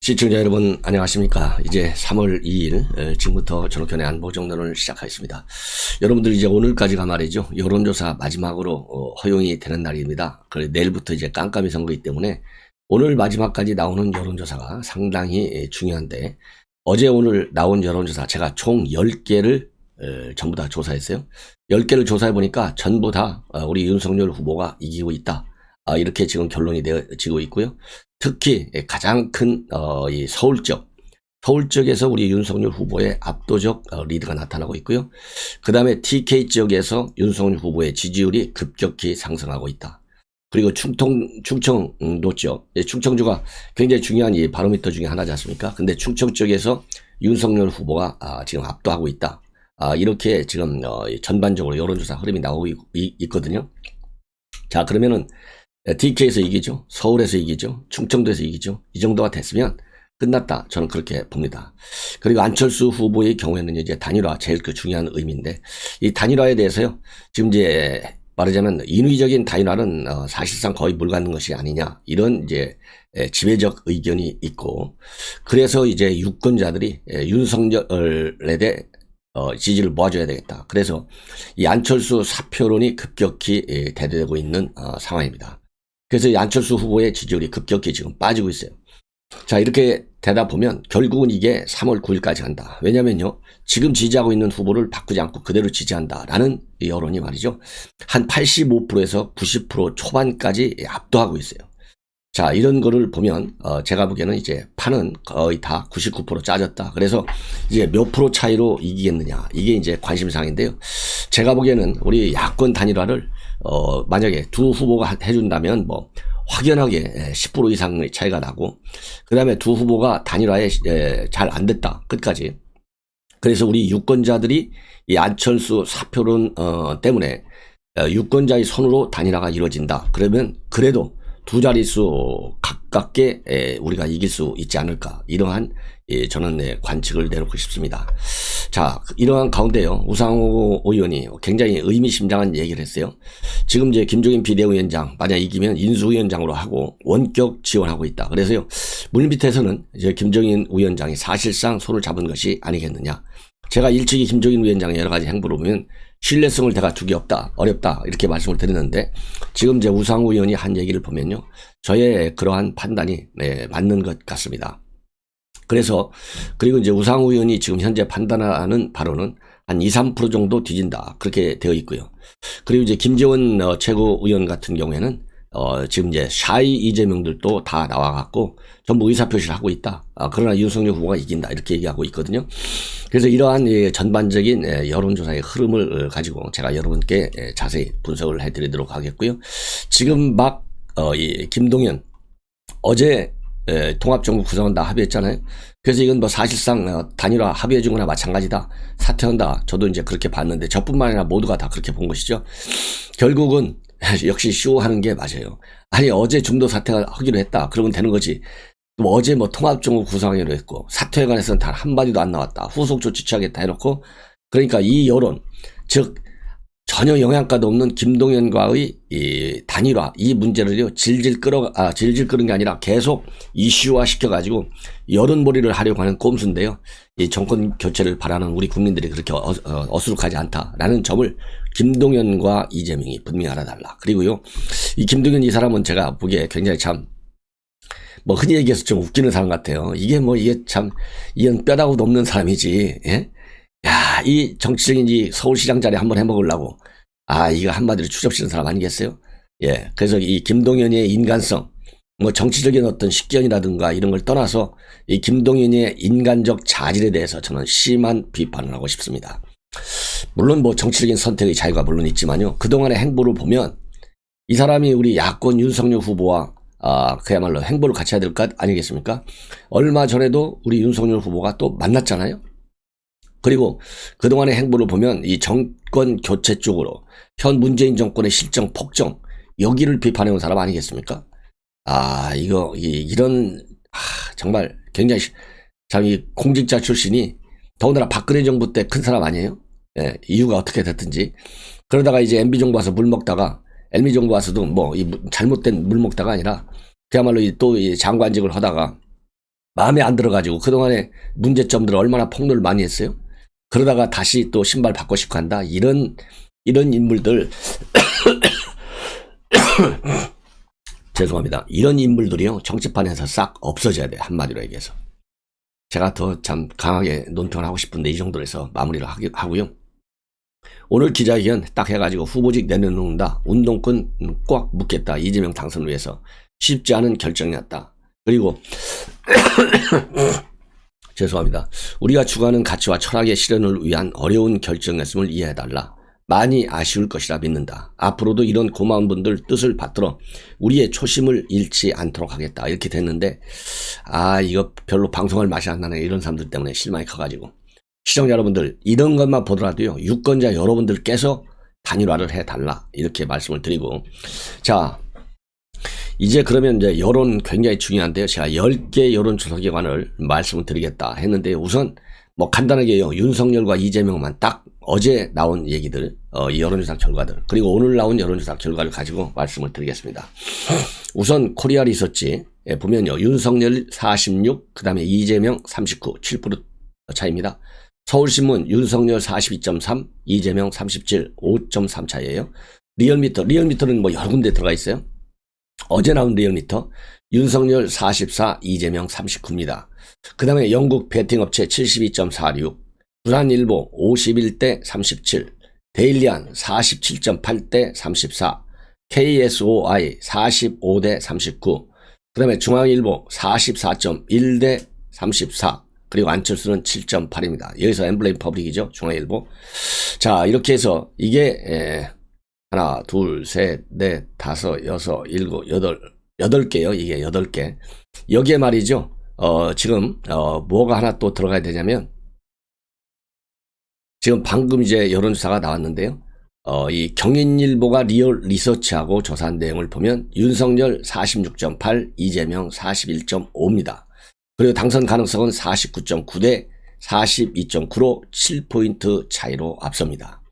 시청자 여러분 안녕하십니까. 이제 3월 2일 지금부터 전국현의 안보정론을 시작하겠습니다. 여러분들 이제 오늘까지가 말이죠, 여론조사 마지막으로 허용이 되는 날입니다. 그래 내일부터 이제 깜깜이 선거이기 때문에 오늘 마지막까지 나오는 여론조사가 상당히 중요한데, 어제 오늘 나온 여론조사 제가 총 10개를 전부 다 조사했어요. 10개를 조사해 보니까 전부 다 우리 윤석열 후보가 이기고 있다, 이렇게 지금 결론이 되어지고 있고요. 특히 가장 큰 이 서울 지역에서 우리 윤석열 후보의 압도적 리드가 나타나고 있고요. 그 다음에 TK 지역에서 윤석열 후보의 지지율이 급격히 상승하고 있다. 그리고 충청도 지역, 충청주가 굉장히 중요한 이 바로미터 중에 하나지 않습니까? 근데 충청 지역에서 윤석열 후보가 지금 압도하고 있다. 이렇게 지금 전반적으로 여론조사 흐름이 나오고 있거든요. 자, 그러면은 TK에서 이기죠, 서울에서 이기죠, 충청도에서 이기죠. 이 정도가 됐으면 끝났다, 저는 그렇게 봅니다. 그리고 안철수 후보의 경우에는 이제 단일화, 제일 그 중요한 의미인데, 이 단일화에 대해서요, 지금 이제 말하자면 인위적인 단일화는 사실상 거의 물가는 것이 아니냐, 이런 이제 지배적 의견이 있고, 그래서 이제 유권자들이 윤석열에 대해 지지를 모아줘야 되겠다. 그래서 이 안철수 사표론이 급격히 대두되고 있는 상황입니다. 그래서 이 안철수 후보의 지지율이 급격히 지금 빠지고 있어요. 자, 이렇게 되다 보면 결국은 이게 3월 9일까지 간다. 왜냐면요, 지금 지지하고 있는 후보를 바꾸지 않고 그대로 지지한다라는 여론이 말이죠, 한 85%에서 90% 초반까지 압도하고 있어요. 자, 이런 거를 보면 제가 보기에는 이제 판은 거의 다 99% 짜졌다. 그래서 이제 몇 프로 차이로 이기겠느냐, 이게 이제 관심사항인데요. 제가 보기에는 우리 야권 단일화를 만약에 두 후보가 해준다면 뭐 확연하게 10% 이상의 차이가 나고, 그 다음에 두 후보가 단일화에 잘 안 됐다, 끝까지. 그래서 우리 유권자들이 이 안철수 사표론 때문에 유권자의 손으로 단일화가 이루어진다. 그러면 그래도 두 자릿수 가깝게 우리가 이길 수 있지 않을까, 이러한 저는 관측을 내놓고 싶습니다. 자, 이러한 가운데요, 우상호 의원이 굉장히 의미심장한 얘기를 했어요. 지금 이제 김종인 비대위원장 만약 이기면 인수위원장으로 하고 원격 지원하고 있다. 그래서요, 물밑에서는 이제 김종인 위원장이 사실상 손을 잡은 것이 아니겠느냐. 제가 일찍이 김종인 위원장의 여러 가지 행보를 보면 신뢰성을 내가 주기 어렵다, 이렇게 말씀을 드렸는데, 지금 이제 우상호 의원이 한 얘기를 보면요, 저의 그러한 판단이 맞는 것 같습니다. 그래서 그리고 이제 우상호 의원이 지금 현재 판단하는 바로는 한 2~3% 정도 뒤진다, 그렇게 되어 있고요. 그리고 이제 김재원 최고위원 같은 경우에는 지금 이제 샤이 이재명들도 다 나와갖고 전부 의사표시를 하고 있다. 그러나 윤석열 후보가 이긴다, 이렇게 얘기하고 있거든요. 그래서 이러한 전반적인 여론조사의 흐름을 가지고 제가 여러분께 자세히 분석을 해드리도록 하겠고요. 지금 막 이 김동연 어제 통합정부 구성은 다 합의했잖아요. 그래서 이건 뭐 사실상 단일화 합의해준 거나 마찬가지다, 사퇴한다, 저도 이제 그렇게 봤는데, 저뿐만 아니라 모두가 다 그렇게 본 것이죠. 결국은 역시 쇼하는 게 맞아요. 아니, 어제 중도 사퇴하기로 했다, 그러면 되는 거지. 또 어제 뭐 통합정부 구성하기로 했고 사퇴에 관해서는 단 한마디도 안 나왔다, 후속 조치 취하겠다 해놓고, 그러니까 이 여론, 즉 전혀 영향가도 없는 김동연과의 이 단일화, 이 문제를요 질질 끄는 게 아니라 계속 이슈화 시켜가지고 여론몰이를 하려고 하는 꼼수인데요, 이 정권 교체를 바라는 우리 국민들이 그렇게 어수룩하지 않다라는 점을 김동연과 이재명이 분명히 알아달라. 그리고요, 이 김동연 이 사람은 제가 보기에 굉장히 참 뭐 흔히 얘기해서 좀 웃기는 사람 같아요. 이게 참 이건 뼈다구도 없는 사람이지, 예? 야, 이 정치적인 이 서울시장 자리 한번 해먹으려고, 이거 한마디로 추접시는 사람 아니겠어요? 예. 그래서 이 김동연의 인간성, 뭐 정치적인 어떤 식견이라든가 이런 걸 떠나서 이 김동연의 인간적 자질에 대해서 저는 심한 비판을 하고 싶습니다. 물론 뭐 정치적인 선택의 자유가 물론 있지만요, 그동안의 행보를 보면 이 사람이 우리 야권 윤석열 후보와 그야말로 행보를 같이 해야 될 것 아니겠습니까? 얼마 전에도 우리 윤석열 후보가 또 만났잖아요. 그리고 그동안의 행보를 보면 이 정권 교체 쪽으로 현 문재인 정권의 실정, 폭정, 여기를 비판해온 사람 아니겠습니까? 이런 정말 굉장히 참 이 공직자 출신이 더군다나 박근혜 정부 때 큰 사람 아니에요? 예, 이유가 어떻게 됐든지. 그러다가 이제 MB정부 와서 물 먹다가, MB정부 와서도 뭐 이 잘못된 물 먹다가 아니라 그야말로 또 이 장관직을 하다가 마음에 안 들어가지고 그동안에 문제점들을 얼마나 폭로를 많이 했어요. 그러다가 다시 또 신발 바꿔 신고 한다. 이런 인물들 죄송합니다. 이런 인물들이요 정치판에서 싹 없어져야 돼요. 한마디로 얘기해서. 제가 더 참 강하게 논평을 하고 싶은데 이 정도로 해서 마무리를 하고요. 오늘 기자회견 딱 해가지고 후보직 내려놓는다. 운동권 꽉 묻겠다. 이재명 당선을 위해서. 쉽지 않은 결정이었다. 그리고 죄송합니다. 우리가 추구하는 가치와 철학의 실현을 위한 어려운 결정이었음을 이해해달라. 많이 아쉬울 것이라 믿는다. 앞으로도 이런 고마운 분들 뜻을 받들어 우리의 초심을 잃지 않도록 하겠다. 이렇게 됐는데 이거 별로 방송할 맛이 안 나네. 이런 사람들 때문에 실망이 커가지고. 시청자 여러분들 이런 것만 보더라도요. 유권자 여러분들께서 단일화를 해달라. 이렇게 말씀을 드리고 자 이제 그러면 이제 여론 굉장히 중요한데요. 제가 10개 여론조사기관을 말씀을 드리겠다 했는데 우선 뭐 간단하게요. 윤석열과 이재명만 딱 어제 나온 얘기들, 이 여론조사 결과들, 그리고 오늘 나온 여론조사 결과를 가지고 말씀을 드리겠습니다. 우선 코리아 리서치 보면요. 윤석열 46, 그 다음에 이재명 39, 7% 차이입니다. 서울신문 윤석열 42.3, 이재명 37, 5.3 차이예요. 리얼미터는 뭐 여러 군데 들어가 있어요. 어제 나온 리얼미터 윤석열 44, 이재명 39입니다. 그 다음에 영국 베팅업체 72.46, 부산일보 51대 37, 데일리안 47.8대 34, KSOI 45대 39, 그 다음에 중앙일보 44.1대 34, 그리고 안철수는 7.8입니다. 여기서 엠블레임 퍼블릭이죠. 중앙일보. 자, 이렇게 해서 이게 하나, 둘, 셋, 넷, 다섯, 여섯, 일곱, 여덟 개요. 이게 8개. 여기에 말이죠. 지금, 뭐가 하나 또 들어가야 되냐면, 지금 방금 이제 여론조사가 나왔는데요. 이 경인일보가 리얼 리서치하고 조사한 내용을 보면, 윤석열 46.8, 이재명 41.5입니다. 그리고 당선 가능성은 49.9대 42.9로 7포인트 차이로 앞섭니다.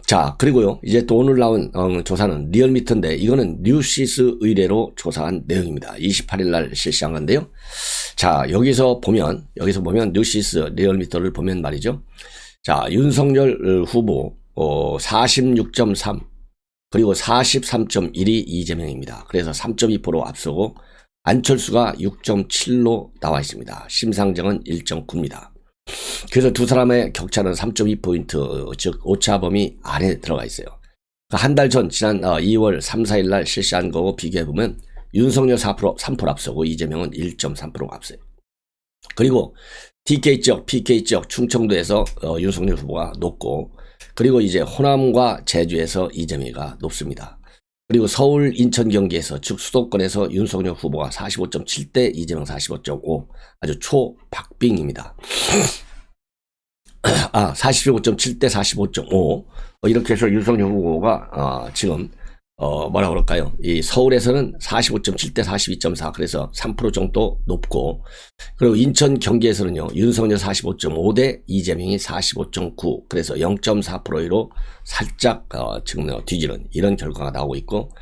자, 그리고요, 이제 또 오늘 나온 조사는 리얼미터인데, 이거는 뉴시스 의뢰로 조사한 내용입니다. 28일 날 실시한 건데요. 자, 여기서 보면 뉴시스 리얼미터를 보면 말이죠. 자, 윤석열 후보 46.3, 그리고 43.1이 이재명입니다. 그래서 3.2% 앞서고, 안철수가 6.7로 나와 있습니다. 심상정은 1.9입니다. 그래서 두 사람의 격차는 3.2포인트, 즉 오차 범위 안에 들어가 있어요. 한 달 전 지난 2월 3, 4일 날 실시한 거고 비교해보면 윤석열 3% 앞서고 이재명은 1.3% 앞서요. 그리고 TK지역, PK지역 충청도에서 윤석열 후보가 높고, 그리고 이제 호남과 제주에서 이재명이가 높습니다. 그리고 서울, 인천, 경기에서 즉 수도권에서 윤석열 후보가 45.7대 이재명 45.5, 아주 초박빙입니다. 45.7대 45.5 이렇게 해서 윤석열 후보가 지금 뭐라 그럴까요? 이 서울에서는 45.7대 42.4, 그래서 3% 정도 높고, 그리고 인천, 경기에서는요 윤석열 45.5대 이재명이 45.9, 그래서 0.4%로 살짝 지금 뒤지는 이런 결과가 나오고 있고,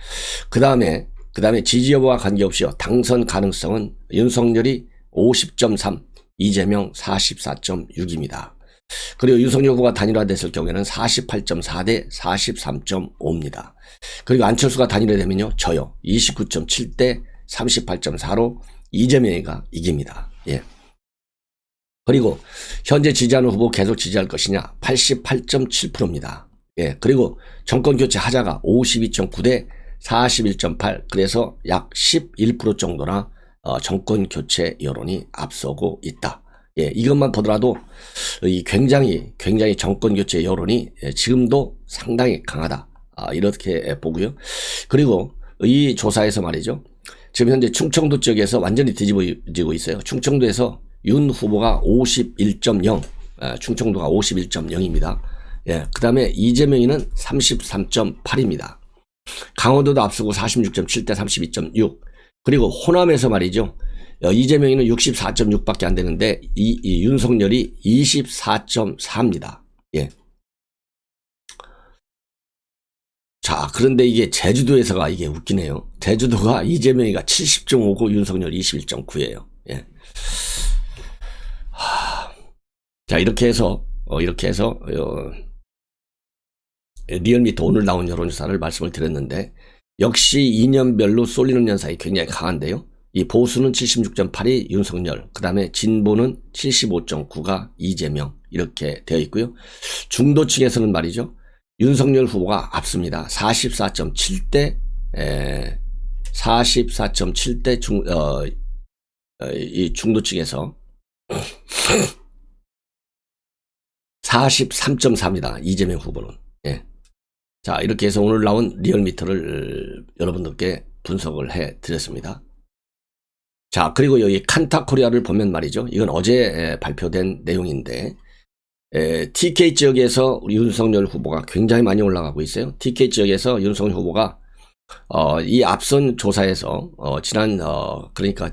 그 다음에 지지 여부와 관계없이요 당선 가능성은 윤석열이 50.3, 이재명 44.6입니다. 그리고 윤석열 후보가 단일화됐을 경우에는 48.4대 43.5입니다. 그리고 안철수가 단일화되면요 저요 29.7대 38.4로 이재명이가 이깁니다. 예. 그리고 현재 지지하는 후보 계속 지지할 것이냐 88.7%입니다. 예. 그리고 정권 교체 하자가 52.9대 41.8, 그래서 약 11% 정도나 정권 교체 여론이 앞서고 있다. 예, 이것만 보더라도 굉장히 정권 교체 여론이 지금도 상당히 강하다. 이렇게 보고요. 그리고 이 조사에서 말이죠. 지금 현재 충청도 지역에서 완전히 뒤집어지고 있어요. 충청도에서 윤 후보가 51.0, 충청도가 51.0입니다. 예, 그 다음에 이재명이는 33.8입니다. 강원도도 앞서고 46.7대 32.6. 그리고 호남에서 말이죠. 이재명이는 64.6밖에 안 되는데 이 윤석열이 24.4입니다. 예. 자, 그런데 이게 제주도에서가 이게 웃기네요. 제주도가 이재명이가 70.5고 윤석열 21.9예요. 예. 자, 이렇게 해서 리얼미터 오늘 나온 여론조사를 말씀을 드렸는데, 역시 이념별로 쏠리는 현상이 굉장히 강한데요. 이 보수는 76.8이 윤석열, 그 다음에 진보는 75.9가 이재명, 이렇게 되어 있고요. 중도층에서는 말이죠, 윤석열 후보가 앞섭니다. 44.7대, 44.7대 이 중도층에서 43.4입니다. 이재명 후보는. 예. 자, 이렇게 해서 오늘 나온 리얼미터를 여러분들께 분석을 해 드렸습니다. 자, 그리고 여기 칸타코리아를 보면 말이죠. 이건 어제 발표된 내용인데, TK 지역에서 윤석열 후보가 굉장히 많이 올라가고 있어요. TK 지역에서 윤석열 후보가 이 앞선 조사에서 지난 그러니까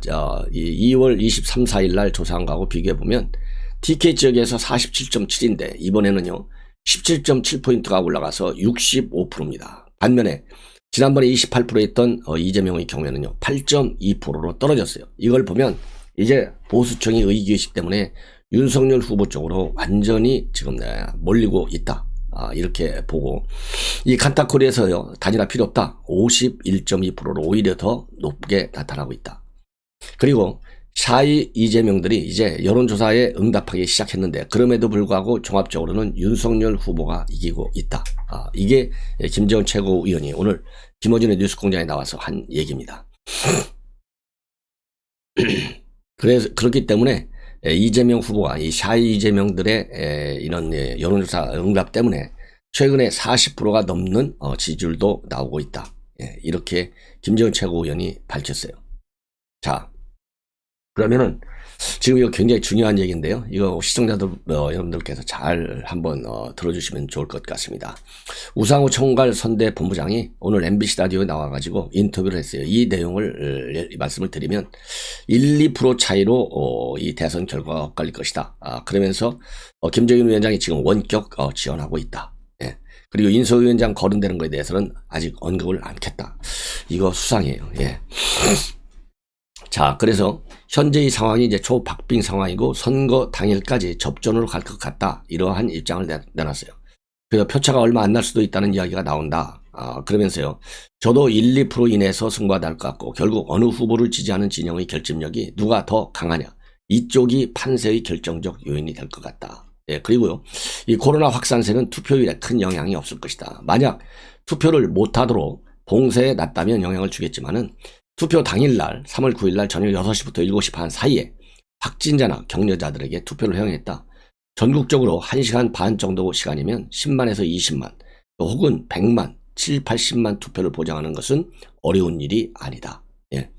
이 2월 23, 4일 날 조사한 거하고 비교해 보면 TK 지역에서 47.7인데 이번에는요 17.7포인트가 올라가서 65%입니다. 반면에 지난번에 28%였던 이재명의 경우에는요 8.2%로 떨어졌어요. 이걸 보면 이제 보수층이 의기의식 때문에 윤석열 후보 쪽으로 완전히 지금 몰리고 있다. 이렇게 보고, 이 칸타코리에서요 단일화 필요 없다. 51.2%로 오히려 더 높게 나타나고 있다. 그리고 샤이 이재명들이 이제 여론조사에 응답하기 시작했는데, 그럼에도 불구하고 종합적으로는 윤석열 후보가 이기고 있다. 이게 김재원 최고위원이 오늘 김어준의 뉴스공장에 나와서 한 얘기입니다. 그래서 그렇기 때문에 이재명 후보가 이 샤이 이재명들의 이런 여론조사 응답 때문에 최근에 40%가 넘는 지지율도 나오고 있다. 이렇게 김재원 최고위원이 밝혔어요. 자, 그러면은 지금 이거 굉장히 중요한 얘기인데요. 이거 시청자들 여러분들께서 잘 한번 들어주시면 좋을 것 같습니다. 우상호 총괄 선대 본부장이 오늘 MBC 라디오에 나와가지고 인터뷰를 했어요. 이 내용을 말씀을 드리면 1, 2% 차이로 이 대선 결과가 엇갈릴 것이다. 그러면서 김정인 위원장이 지금 원격 지원하고 있다. 예. 그리고 인수위원장 거론되는 것에 대해서는 아직 언급을 않겠다. 이거 수상해요. 예. 자, 그래서 현재 이 상황이 이제 초박빙 상황이고 선거 당일까지 접전으로 갈 것 같다. 이러한 입장을 내놨어요. 그래서 표차가 얼마 안 날 수도 있다는 이야기가 나온다. 그러면서요. 저도 1, 2% 이내에서 승부가 날 것 같고 결국 어느 후보를 지지하는 진영의 결집력이 누가 더 강하냐. 이쪽이 판세의 결정적 요인이 될 것 같다. 예, 그리고요. 이 코로나 확산세는 투표율에 큰 영향이 없을 것이다. 만약 투표를 못하도록 봉쇄에 놨다면 영향을 주겠지만은 투표 당일날 3월 9일날 저녁 6시부터 7시 반 사이에 확진자나 격려자들에게 투표를 허용했다. 전국적으로 1시간 반 정도 시간이면 10만에서 20만 혹은 100만, 7, 80만 투표를 보장하는 것은 어려운 일이 아니다. 예.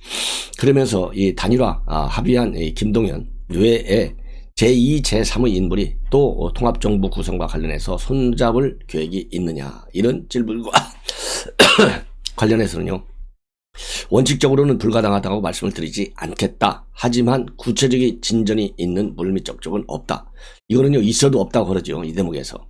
그러면서 이 단일화 합의한 이 김동연 외에 제2, 제3의 인물이 또 통합정부 구성과 관련해서 손잡을 계획이 있느냐 이런 질문과 관련해서는요. 원칙적으로는 불가당하다고 말씀을 드리지 않겠다. 하지만 구체적인 진전이 있는 물밑 접촉은 없다. 이거는요 있어도 없다고 그러죠. 이 대목에서.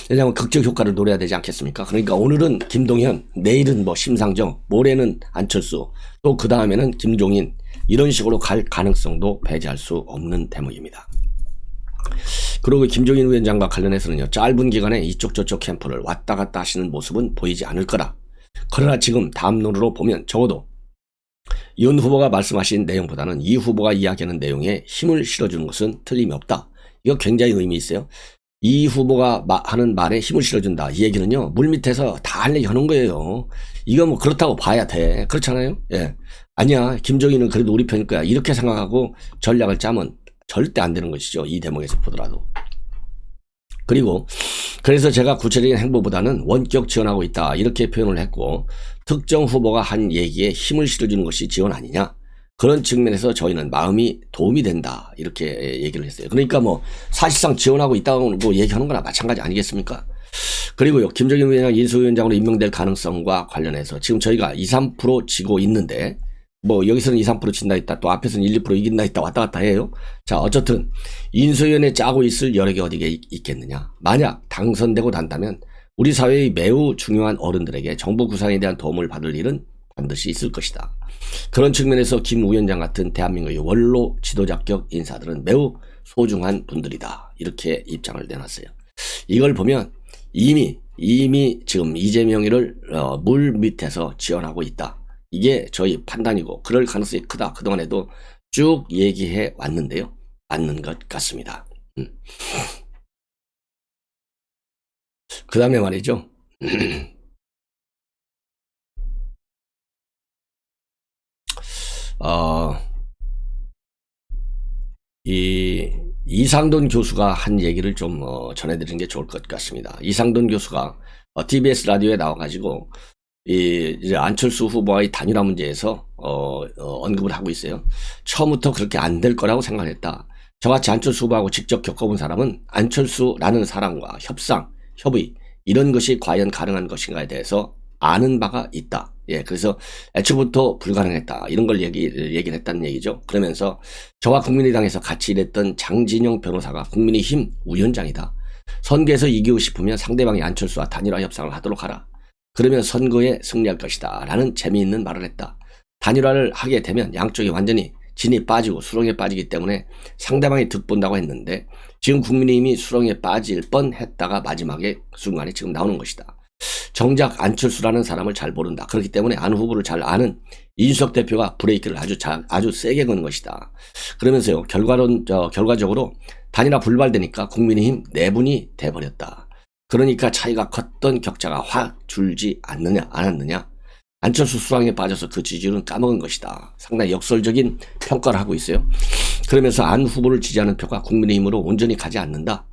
왜냐하면 극적 효과를 노려야 되지 않겠습니까? 그러니까 오늘은 김동연, 내일은 뭐 심상정, 모레는 안철수, 또 그 다음에는 김종인 이런 식으로 갈 가능성도 배제할 수 없는 대목입니다. 그리고 김종인 위원장과 관련해서는요 짧은 기간에 이쪽 저쪽 캠프를 왔다 갔다 하시는 모습은 보이지 않을 거다. 그러나 지금 담론으로 보면 적어도 윤 후보가 말씀하신 내용보다는 이 후보가 이야기하는 내용에 힘을 실어주는 것은 틀림이 없다. 이거 굉장히 의미 있어요. 이 후보가 하는 말에 힘을 실어준다. 이 얘기는요 물밑에서 다 할 얘기 하는 거예요. 이거 뭐 그렇다고 봐야 돼. 그렇잖아요. 예. 아니야 김종인은 그래도 우리 편일 거야. 이렇게 생각하고 전략을 짜면 절대 안 되는 것이죠. 이 대목에서 보더라도. 그리고 그래서 제가 구체적인 행보보다는 원격 지원하고 있다 이렇게 표현을 했고 특정 후보가 한 얘기에 힘을 실어주는 것이 지원 아니냐 그런 측면에서 저희는 마음이 도움이 된다 이렇게 얘기를 했어요. 그러니까 뭐 사실상 지원하고 있다고 뭐 얘기하는 거나 마찬가지 아니겠습니까? 그리고요 김정인 위원장 인수위원장으로 임명될 가능성과 관련해서 지금 저희가 2, 3% 지고 있는데 뭐 여기서는 2, 3% 진다 있다 또 앞에서는 1, 2% 이긴다 있다 왔다 갔다 해요. 자 어쨌든 인수위원회 짜고 있을 여력이 어디에 있겠느냐. 만약 당선되고 난다면 우리 사회의 매우 중요한 어른들에게 정부 구상에 대한 도움을 받을 일은 반드시 있을 것이다. 그런 측면에서 김 위원장 같은 대한민국의 원로 지도자격 인사들은 매우 소중한 분들이다. 이렇게 입장을 내놨어요. 이걸 보면 이미 지금 이재명이를 물 밑에서 지원하고 있다. 이게 저희 판단이고 그럴 가능성이 크다. 그동안에도 쭉 얘기해 왔는데요. 맞는 것 같습니다. 그 다음에 말이죠. 이 이상돈 교수가 한 얘기를 좀 전해드리는 게 좋을 것 같습니다. 이상돈 교수가 TBS 라디오에 나와가지고 이제 안철수 후보와의 단일화 문제에서 언급을 하고 있어요. 처음부터 그렇게 안 될 거라고 생각했다. 저같이 안철수 후보하고 직접 겪어본 사람은 안철수라는 사람과 협상, 협의 이런 것이 과연 가능한 것인가에 대해서 아는 바가 있다. 예, 그래서 애초부터 불가능했다. 이런 걸 얘기를 했다는 얘기죠. 그러면서 저와 국민의당에서 같이 일했던 장진영 변호사가 국민의힘 위원장이다. 선거에서 이기고 싶으면 상대방이 안철수와 단일화 협상을 하도록 하라. 그러면 선거에 승리할 것이다. 라는 재미있는 말을 했다. 단일화를 하게 되면 양쪽이 완전히 진이 빠지고 수렁에 빠지기 때문에 상대방이 득본다고 했는데 지금 국민의힘이 수렁에 빠질 뻔했다가 마지막에 순간에 지금 나오는 것이다. 정작 안철수라는 사람을 잘 모른다. 그렇기 때문에 안 후보를 잘 아는 이준석 대표가 브레이크를 아주 세게 건 것이다. 그러면서요, 결과적으로 단일화 불발되니까 국민의힘 내분이 돼버렸다. 그러니까 차이가 컸던 격차가 확 줄지 않았느냐. 안철수 수렁에 빠져서 그 지지율은 까먹은 것이다. 상당히 역설적인 평가를 하고 있어요. 그러면서 안 후보를 지지하는 표가 국민의힘으로 온전히 가지 않는다.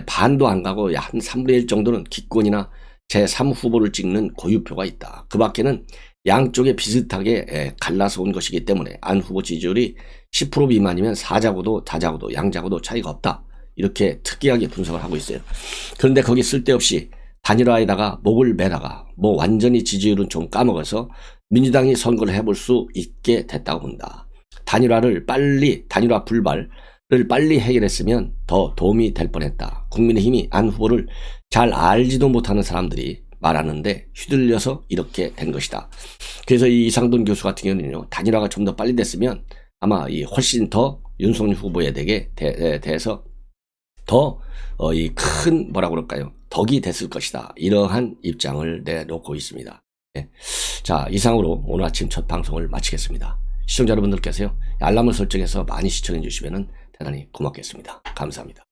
반도 안 가고 한 3분의 1 정도는 기권이나 제3 후보를 찍는 고유표가 있다. 그 밖에는 양쪽에 비슷하게 갈라서 온 것이기 때문에 안 후보 지지율이 10% 미만이면 사자고도 다자고도 양자고도 차이가 없다. 이렇게 특이하게 분석을 하고 있어요. 그런데 거기 쓸데없이 단일화에다가 목을 매다가 완전히 지지율은 좀 까먹어서 민주당이 선거를 해볼 수 있게 됐다고 본다. 단일화 불발을 빨리 해결했으면 더 도움이 될 뻔했다. 국민의힘이 안 후보를 잘 알지도 못하는 사람들이 말하는데 휘둘려서 이렇게 된 것이다. 그래서 이 이상돈 교수 같은 경우는요, 단일화가 좀 더 빨리 됐으면 아마 훨씬 더 윤석열 후보에 대해서 더 이 큰 덕이 됐을 것이다. 이러한 입장을 내놓고 있습니다. 네. 자, 이상으로 오늘 아침 첫 방송을 마치겠습니다. 시청자 여러분들께서요, 알람을 설정해서 많이 시청해 주시면 대단히 고맙겠습니다. 감사합니다.